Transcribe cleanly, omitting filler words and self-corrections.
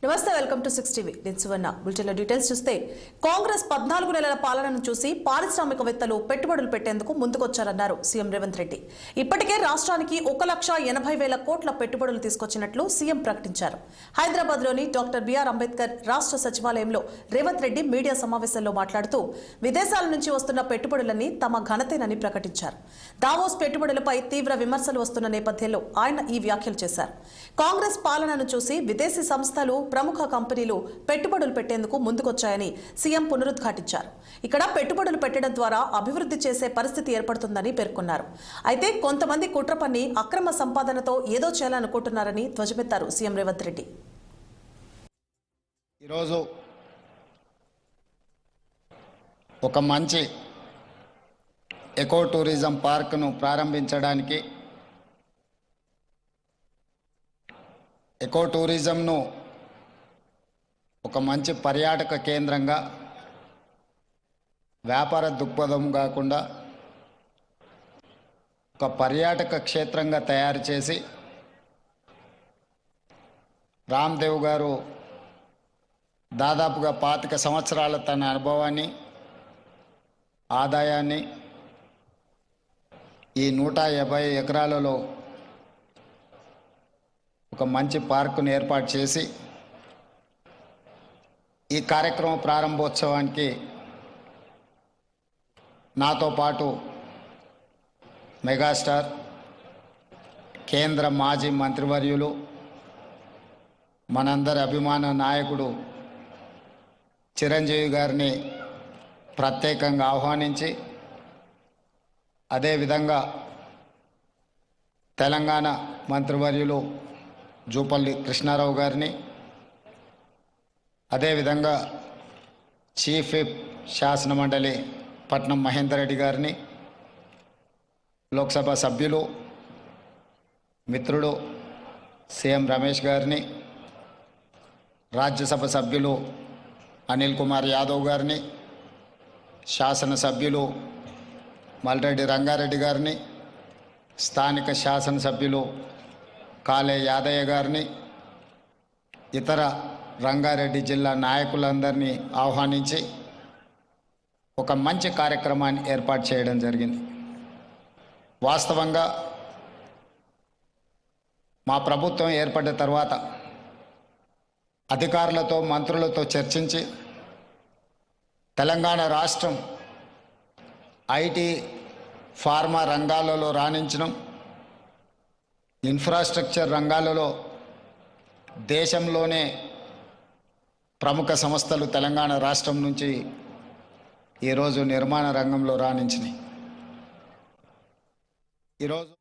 నమస్తే, welcome to 6 TV. నేను సువర్ణ. బులెటిన్ల details చూస్తే కాంగ్రెస్ 14 నెలల పాలనను చూసి పారిశ్రామికవేత్తలు పెట్టుబడులు పెట్టేందుకు ముందుకొచ్చారన్నారు సీఎం రేవంత్ రెడ్డి. ఇప్పటికే రాష్ట్రానికి 1,80,000 కోట్ల పెట్టుబడులు తీసుకొచ్చినట్లు సీఎం ప్రకటించారు. హైదరాబాద్లోని డాక్టర్ బిఆర్ అంబేద్కర్ రాష్ట్ర సచివాలయంలో రేవంత్ రెడ్డి మీడియా సమావేశంలో మాట్లాడుతూ విదేశాల నుంచి వస్తున్న పెట్టుబడులన్నీ తమ ఘనతేనని ప్రకటించారు. దావోస్ పెట్టుబడులపై తీవ్ర విమర్శలు వస్తున్న నేపథ్యంలో ఆయన ఈ వ్యాఖ్యలు చేశారు. కాంగ్రెస్ పాలనను చూసి విదేశీ సంస్థలు, ప్రముఖ కంపెనీలు పెట్టుబడులు పెట్టేందుకు ముందుకొచ్చాయని సీఎం పునరుద్ఘాటించారు. ఇక్కడ పెట్టుబడులు పెట్టడం ద్వారా అభివృద్ధి చేసే పరిస్థితి ఏర్పడుతుందని పేర్కొన్నారు. అయితే కొంతమంది కుట్ర పన్ని అక్రమ సంపాదనతో ఏదో చేయాలనుకుంటున్నారని ధ్వజమెత్తారు సీఎం రేవంత్ రెడ్డి. ఈరోజు ఒక మంచి ఎకో టూరిజం పార్క్ను ప్రారంభించడానికి, ఎకో టూరిజంను ఒక మంచి పర్యాటక కేంద్రంగా, వ్యాపార దృక్పథం కాకుండా ఒక పర్యాటక క్షేత్రంగా తయారు చేసి రామ్దేవ్ గారు దాదాపుగా 25 సంవత్సరాల తన అనుభవాన్ని, ఆదాయాన్ని ఈ 150 ఎకరాలలో ఒక మంచి పార్కును ఏర్పాటు చేసి ఈ కార్యక్రమ ప్రారంభోత్సవానికి నాతో పాటు మెగాస్టార్, కేంద్ర మాజీ మంత్రివర్యులు, మనందరి అభిమాన నాయకుడు చిరంజీవి గారిని ప్రత్యేకంగా ఆహ్వానించి, అదేవిధంగా తెలంగాణ మంత్రివర్యులు జూపల్లి కృష్ణారావు గారిని, అదేవిధంగా చీఫ్ విప్ శాసనమండలి పట్నం మహేందర్ రెడ్డి గారిని, లోక్సభ సభ్యులు మిత్రుడు సీఎం రమేష్ గారిని, రాజ్యసభ సభ్యులు అనిల్ కుమార్ యాదవ్ గారిని, శాసనసభ్యులు మల్రెడ్డి రంగారెడ్డి గారిని, స్థానిక శాసనసభ్యులు కాలే యాదయ్య గారిని, ఇతర రంగారెడ్డి జిల్లా నాయకులందరినీ ఆహ్వానించి ఒక మంచి కార్యక్రమాన్ని ఏర్పాటు చేయడం జరిగింది. వాస్తవంగా మా ప్రభుత్వం ఏర్పడిన తర్వాత అధికారులతో, మంత్రులతో చర్చించి తెలంగాణ రాష్ట్రం ఐటీ, ఫార్మా రంగాలలో రాణించడం, ఇన్ఫ్రాస్ట్రక్చర్ రంగాలలో దేశంలోనే ప్రముఖ సంస్థలు తెలంగాణ రాష్ట్రం నుంచి ఈరోజు నిర్మాణ రంగంలో రాణించినాయి. ఈరోజు